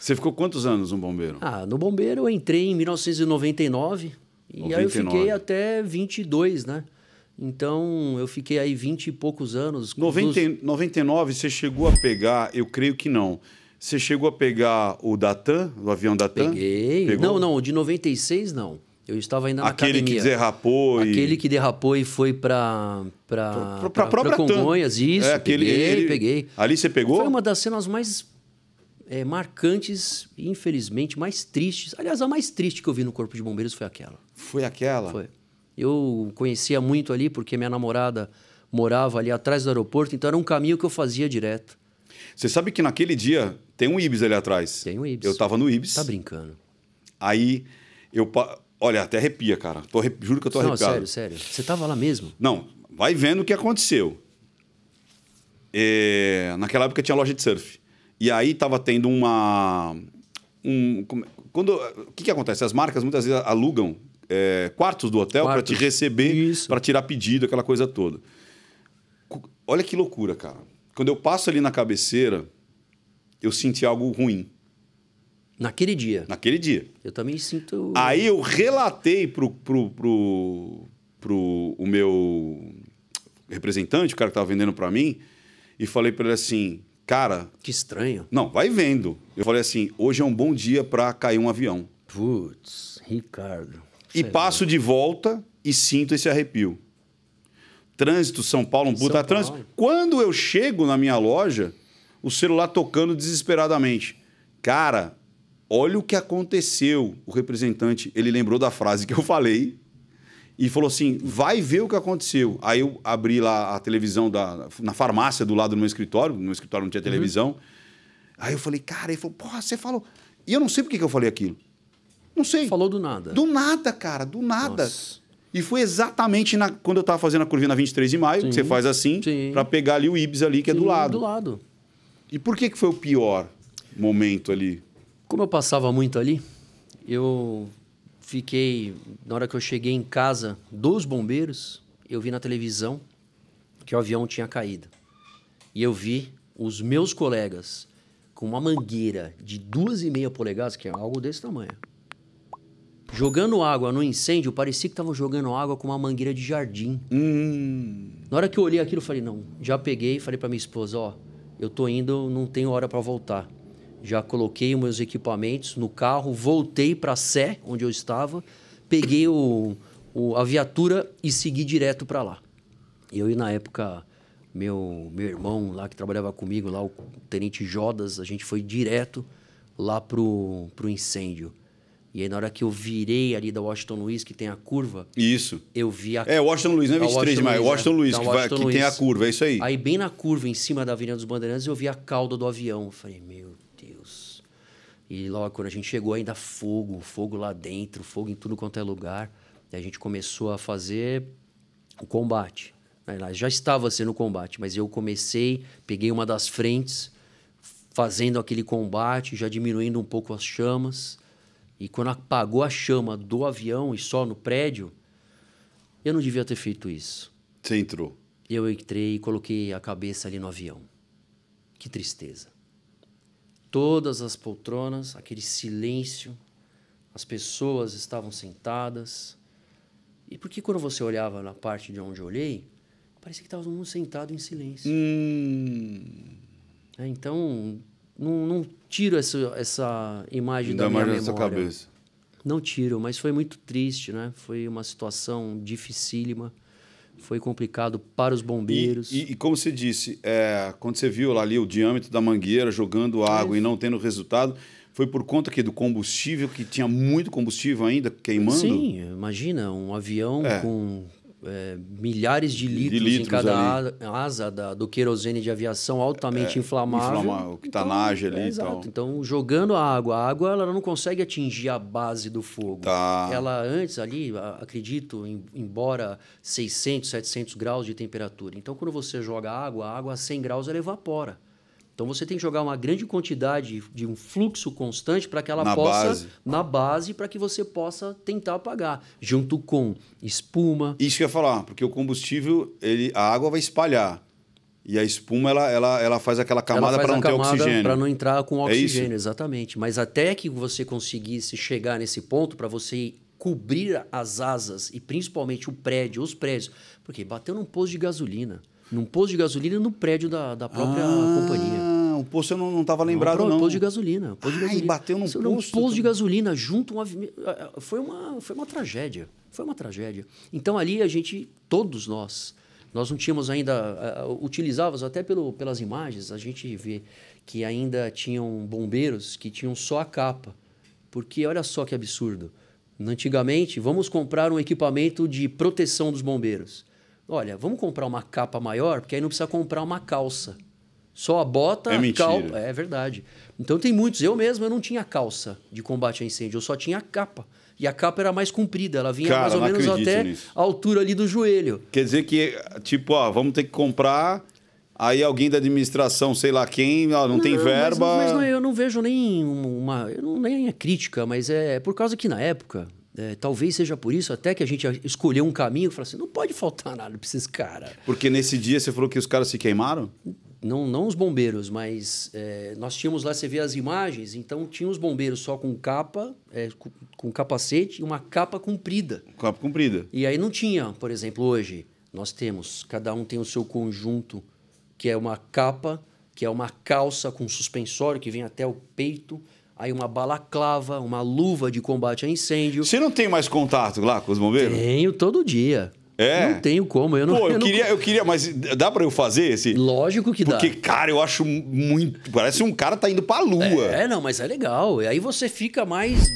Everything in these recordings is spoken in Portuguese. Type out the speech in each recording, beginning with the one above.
Você ficou quantos anos no bombeiro? No bombeiro eu entrei em 1999 e 99. aí eu fiquei até 22, né? Então eu fiquei aí 20 e poucos anos. 99 você chegou a pegar, eu creio que não. Você chegou a pegar o da TAM, o avião da TAM? Peguei. Pegou? Não, o de 96 não. Eu estava ainda na Aquele academia. que derrapou e... Aquele que derrapou e foi para própria Congonhas, isso. Peguei. Ali você pegou? Foi uma das cenas mais marcantes e, infelizmente, mais tristes. Aliás, a mais triste que eu vi no Corpo de Bombeiros foi aquela. Foi aquela? Foi. Eu conhecia muito ali porque minha namorada morava ali atrás do aeroporto, então era um caminho que eu fazia direto. Você sabe que naquele dia tem um Ibis ali atrás. Tem um Ibis. Eu tava no Ibis. Tá brincando. Aí eu... Olha, até arrepia, cara. Juro que eu tô arrepiado. Sério. Você tava lá mesmo? Não, vai vendo o que aconteceu. Naquela época tinha loja de surf. E aí tava tendo o que acontece? As marcas muitas vezes alugam quartos do hotel para te receber, para tirar pedido, aquela coisa toda. Olha que loucura, cara. Quando eu passo ali na cabeceira, eu senti algo ruim. Naquele dia? Naquele dia. Eu também sinto... Aí eu relatei pro o meu representante, o cara que tava vendendo para mim, e falei para ele assim, cara... Que estranho. Não, vai vendo. Eu falei assim, hoje é um bom dia para cair um avião. Putz, Ricardo. E passo de volta e sinto esse arrepio. Trânsito, São Paulo, um puta trânsito. Quando eu chego na minha loja, o celular tocando desesperadamente. Cara, olha o que aconteceu. O representante, ele lembrou da frase que eu falei e falou assim, vai ver o que aconteceu. Aí eu abri lá a televisão na farmácia do lado do meu escritório. No meu escritório não tinha televisão. Aí eu falei, cara, ele falou, porra, você falou... E eu não sei por que eu falei aquilo. Não sei. Falou do nada. Do nada, cara, do nada. Nossa. E foi exatamente quando eu estava fazendo a curvinha na 23 de maio, que você faz assim, para pegar ali o Ibis ali, que é do lado. Do lado. E por que foi o pior momento ali? Como eu passava muito ali, eu fiquei... Na hora que eu cheguei em casa dos bombeiros, eu vi na televisão que o avião tinha caído. E eu vi os meus colegas com uma mangueira de 2,5 polegadas, que é algo desse tamanho, jogando água no incêndio, parecia que estavam jogando água com uma mangueira de jardim. Na hora que eu olhei aquilo, eu falei, não, já peguei, falei para minha esposa, ó, eu tô indo, não tenho hora para voltar. Já coloquei os meus equipamentos no carro, voltei para a Sé, onde eu estava, peguei a viatura e segui direto para lá. Eu e, na época, meu irmão lá que trabalhava comigo, lá o Tenente Jodas, a gente foi direto lá pro incêndio. E aí, na hora que eu virei ali da Washington Luiz, que tem a curva... Isso. Eu vi a... Washington Luiz, não é 23 de maio. Washington Luiz, que tem a curva, é isso aí. Aí, bem na curva, em cima da Avenida dos Bandeirantes, eu vi a cauda do avião. Eu falei, meu Deus. E logo, quando a gente chegou, ainda fogo lá dentro, fogo em tudo quanto é lugar. E a gente começou a fazer o combate. Já estava sendo combate, mas eu peguei uma das frentes, fazendo aquele combate, já diminuindo um pouco as chamas... E quando apagou a chama do avião e só no prédio, eu não devia ter feito isso. Você entrou. Eu entrei e coloquei a cabeça ali no avião. Que tristeza. Todas as poltronas, aquele silêncio, as pessoas estavam sentadas. E por que quando você olhava na parte de onde eu olhei, parecia que estava todo mundo sentado em silêncio. Então... Não tiro essa imagem da minha memória. Cabeça. Não tiro, mas foi muito triste, né? Foi uma situação dificílima, foi complicado para os bombeiros. E como você disse, quando você viu lá ali o diâmetro da mangueira jogando água e não tendo resultado, foi por conta do combustível, que tinha muito combustível ainda queimando? Sim, imagina, um avião com... milhares de litros em cada asa do querosene de aviação altamente inflamável. Octanagem ali e exato. tal. Então, jogando a água ela não consegue atingir a base do fogo. Tá. Ela antes ali, acredito, embora 600, 700 graus de temperatura. Então, quando você joga a água a 100 graus ela evapora. Então, você tem que jogar uma grande quantidade de um fluxo constante para que ela na base, para que você possa tentar apagar, junto com espuma. Isso que eu ia falar, porque o combustível, a água vai espalhar. E a espuma, ela faz aquela camada para não ter oxigênio. Para não entrar com oxigênio, isso? Exatamente. Mas até que você conseguisse chegar nesse ponto, para você cobrir as asas e principalmente os prédios, porque bateu num posto de gasolina. Num posto de gasolina no prédio da própria companhia. O posto eu não estava lembrado, não. Posto de gasolina. Posto de gasolina. E bateu num posto? Um posto de gasolina junto a uma... Foi uma tragédia. Foi uma tragédia. Então, ali, todos nós não tínhamos ainda... utilizávamos até pelas imagens, a gente vê que ainda tinham bombeiros que tinham só a capa. Porque, olha só que absurdo. Antigamente, vamos comprar um equipamento de proteção dos bombeiros. Olha, vamos comprar uma capa maior, porque aí não precisa comprar uma calça. Só a bota... É mentira. É verdade. Então, tem muitos. Eu não tinha calça de combate a incêndio, eu só tinha a capa. E a capa era mais comprida, ela vinha mais ou menos até a altura ali do joelho. Quer dizer que, tipo, vamos ter que comprar, aí alguém da administração, sei lá quem, não tem verba... Mas eu não vejo nem a crítica, mas é por causa que na época... talvez seja por isso até que a gente escolheu um caminho e falou assim, não pode faltar nada para esses caras. Porque nesse dia você falou que os caras se queimaram? Não os bombeiros, mas nós tínhamos lá, você vê as imagens, então tinha os bombeiros só com capa, com capacete e uma capa comprida. Capa comprida. E aí não tinha, por exemplo, hoje nós cada um tem o seu conjunto, que é uma capa, que é uma calça com suspensório que vem até o peito, aí uma balaclava, uma luva de combate a incêndio. Você não tem mais contato lá com os bombeiros? Tenho todo dia. Não tenho como. Eu queria, mas dá para eu fazer esse? Lógico que dá. Porque, cara, eu acho muito... Parece um cara tá indo pra lua. Mas é legal. E aí você fica mais...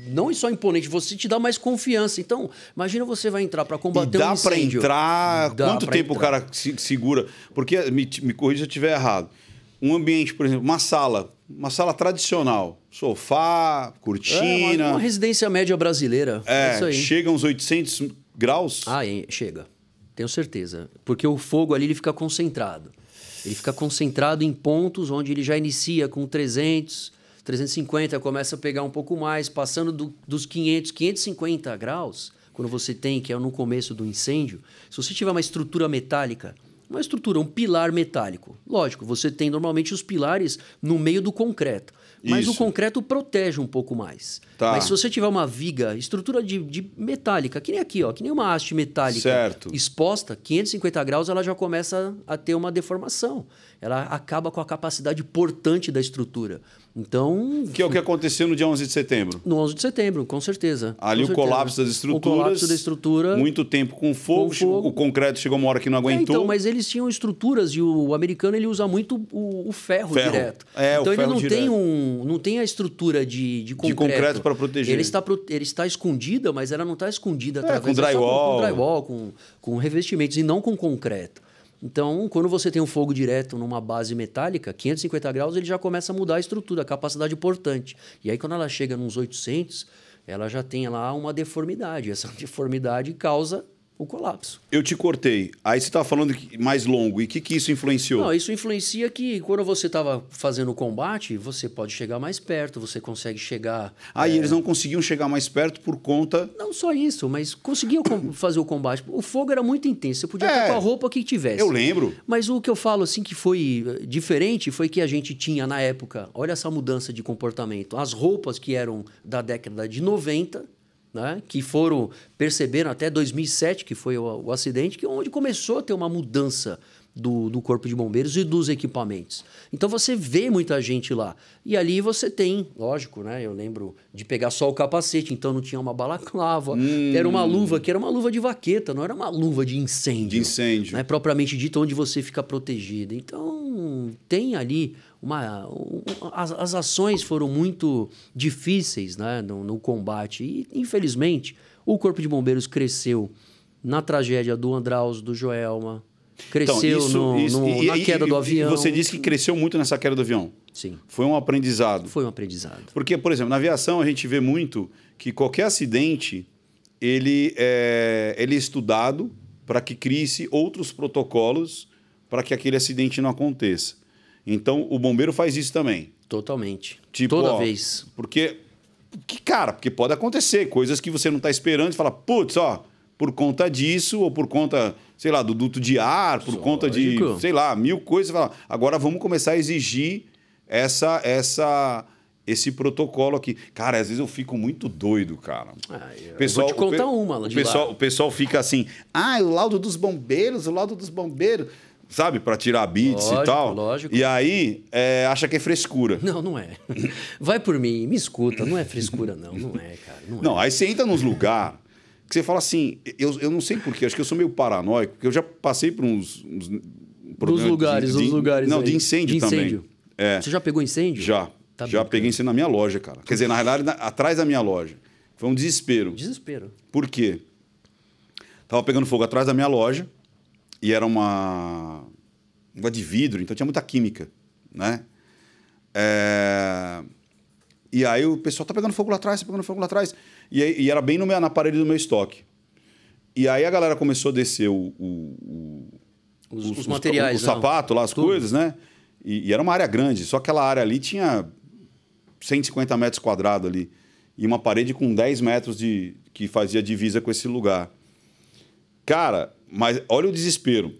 Não só imponente, você te dá mais confiança. Então, imagina você vai entrar para combater um incêndio. Dá para entrar... Quanto tempo o cara segura? Porque, me corrija se eu estiver errado. Um ambiente, por exemplo, uma sala tradicional, sofá, cortina... Uma residência média brasileira. Isso aí. Chega uns 800 graus? Chega. Tenho certeza. Porque o fogo ali ele fica concentrado. Ele fica concentrado em pontos onde ele já inicia com 300, 350, começa a pegar um pouco mais, passando dos 500, 550 graus, quando você tem, que é no começo do incêndio, se você tiver uma estrutura metálica, um pilar metálico. Lógico, você tem normalmente os pilares no meio do concreto. Mas o concreto protege um pouco mais. Tá. Mas se você tiver uma viga, estrutura de metálica, que nem aqui, que nem uma haste metálica exposta, 550 graus, ela já começa a ter uma deformação. Ela acaba com a capacidade portante da estrutura. Então... Que é o que aconteceu no dia 11 de setembro. No 11 de setembro, com certeza. Ali o colapso das estruturas. O colapso da estrutura. Muito tempo com fogo. O concreto chegou uma hora que não aguentou. Mas eles tinham estruturas e o americano ele usa muito o ferro direto. Então ele não tem a estrutura de concreto. De concreto para proteger. Ele está escondida, mas ela não está escondida através com drywall. Com drywall, com revestimentos e não com concreto. Então, quando você tem um fogo direto numa base metálica, 550 graus, ele já começa a mudar a estrutura, a capacidade portante. E aí, quando ela chega nos 800, ela já tem lá uma deformidade. Essa deformidade causa o colapso. Eu te cortei. Aí você estava falando mais longo. E o que isso influenciou? Não, isso influencia que quando você estava fazendo o combate, você pode chegar mais perto, você consegue chegar... E eles não conseguiam chegar mais perto por conta... Não só isso, mas conseguiam fazer o combate. O fogo era muito intenso, você podia ter com a roupa que tivesse. Eu lembro. Mas o que eu falo assim que foi diferente foi que a gente tinha na época, olha essa mudança de comportamento, as roupas que eram da década de 90... Né? Que perceberam até 2007, que foi o acidente, que é onde começou a ter uma mudança do Corpo de Bombeiros e dos equipamentos. Então você vê muita gente lá. E ali você tem, lógico, né? Eu lembro de pegar só o capacete, então não tinha uma balaclava. Era uma luva que era uma luva de vaqueta, não era uma luva de incêndio. De incêndio. Né? Propriamente dito, onde você fica protegido. Então tem ali as ações foram muito difíceis, né, no combate. E, infelizmente, o Corpo de Bombeiros cresceu na tragédia do Andraus, do Joelma, cresceu na queda do avião. E você disse que cresceu muito nessa queda do avião. Sim. Foi um aprendizado. Foi um aprendizado. Porque, por exemplo, na aviação a gente vê muito que qualquer acidente ele é estudado para que crie-se outros protocolos para que aquele acidente não aconteça. Então, o bombeiro faz isso também. Totalmente. Tipo, toda vez. Porque pode acontecer coisas que você não está esperando e fala, putz, por conta disso, ou por conta, sei lá, do duto de ar, por conta de, sei lá, 1000 coisas. Agora vamos começar a exigir esse protocolo aqui. Cara, às vezes eu fico muito doido, cara. Vou te contar uma de lá. O pessoal fica assim, o laudo dos bombeiros, o laudo dos bombeiros, sabe? Para tirar bits e tal. Lógico. E aí, acha que é frescura. Não é. Vai por mim, me escuta. Não é frescura, não. Não é, cara. Não, aí você entra nos lugares que você fala assim, eu não sei porquê, acho que eu sou meio paranoico, porque eu já passei por uns dos lugares, Não, aí. de incêndio também. Você já pegou incêndio? Já. Já peguei incêndio na minha loja, cara. Quer dizer, na realidade, atrás da minha loja. Foi um desespero. Desespero. Por quê? Tava pegando fogo atrás da minha loja e era uma de vidro, então tinha muita química, né? E aí o pessoal tá pegando fogo lá atrás, E era bem na parede do meu estoque. E aí a galera começou a descer os materiais, o sapato lá, as tudo. coisas, né? E era uma área grande, só aquela área ali tinha 150 metros quadrados ali. E uma parede com 10 metros que fazia divisa com esse lugar. Cara, mas olha o desespero.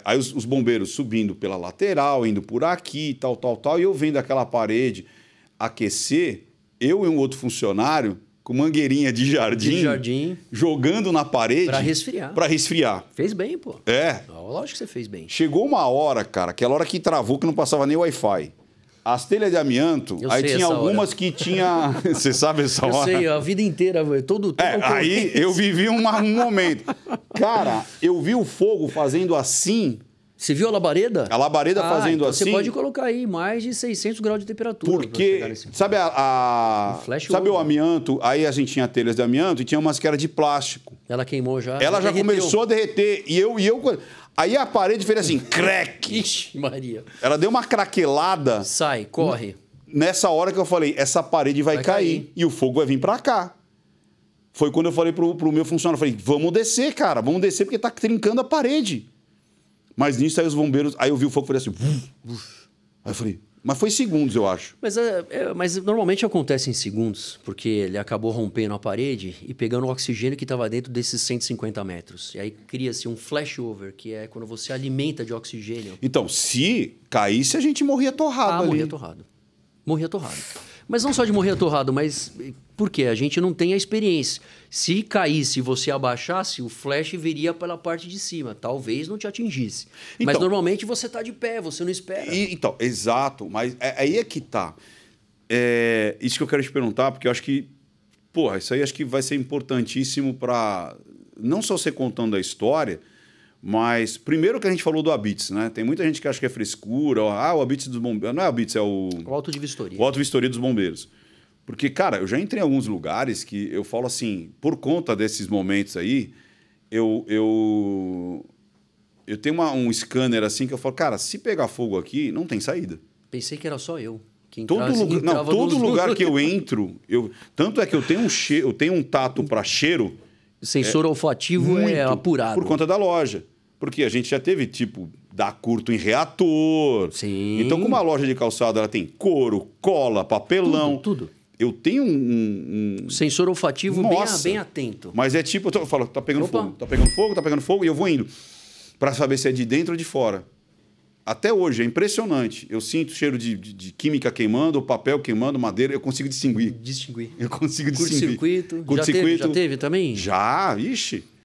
Aí os bombeiros subindo pela lateral, indo por aqui, tal. E eu vendo aquela parede aquecer, eu e um outro funcionário com mangueirinha de jardim, jogando na parede. Para resfriar. Fez bem, pô. Lógico que você fez bem. Chegou uma hora, cara, aquela hora que travou, que não passava nem Wi-Fi. As telhas de amianto, aí tinha algumas que tinha... Você sabe essa hora? Eu sei, a vida inteira, todo aí eu vivi um momento. Cara, eu vi o fogo fazendo assim... Você viu a labareda? A labareda fazendo então assim... Você pode colocar aí mais de 600 graus de temperatura. Porque, sabe sabe o amianto? Aí a gente tinha telhas de amianto e tinha umas que era de plástico. Ela queimou já. Ela já começou a derreter. E eu... Aí a parede fez assim, crack. Ixi, Maria. Ela deu uma craquelada. Sai, corre. Nessa hora que eu falei, essa parede vai cair. E o fogo vai vir pra cá. Foi quando eu falei pro meu funcionário, eu falei, vamos descer, cara. Vamos descer porque tá trincando a parede. Mas nisso aí os bombeiros... Aí eu vi o fogo e falei assim... Aí eu falei... Mas foi segundos, eu acho. Mas normalmente acontece em segundos, porque ele acabou rompendo a parede e pegando o oxigênio que estava dentro desses 150 metros. E aí cria-se um flashover, que é quando você alimenta de oxigênio. Então, se caísse, a gente morria torrado ali. Morria torrado. Mas não só de morrer atorrado, mas por quê? A gente não tem a experiência. Se caísse e você abaixasse, o flash viria pela parte de cima. Talvez não te atingisse. Então, mas normalmente você está de pé, você não espera. Então, exato. Mas aí é que tá. Isso que eu quero te perguntar, porque eu acho que... Porra, isso aí acho que vai ser importantíssimo para... Não só você contando a história, mas primeiro que a gente falou do Habits, né? Tem muita gente que acha que é frescura. O Habits dos bombeiros... Não é o Habits, é o... O auto de vistoria. O auto de vistoria dos bombeiros. Porque, cara, eu já entrei em alguns lugares que eu falo assim, por conta desses momentos aí, eu tenho um scanner assim que eu falo, cara, se pegar fogo aqui, não tem saída. Pensei que era só eu. Todo lugar que eu entro, tanto é que eu tenho um tato para cheiro. Sensor olfativo é apurado. Por conta da loja. Porque a gente já teve, tipo, dar curto em reator. Sim. Então, como a loja de calçado ela tem couro, cola, papelão. Tudo. Eu tenho um sensor olfativo bem atento. Mas é tipo, eu falo, tá pegando fogo, e eu vou indo. Para saber se é de dentro ou de fora. Até hoje, é impressionante. Eu sinto cheiro de química queimando, papel queimando, madeira, eu consigo distinguir. Eu consigo distinguir. Curto-circuito. Já teve também? Já, ixi.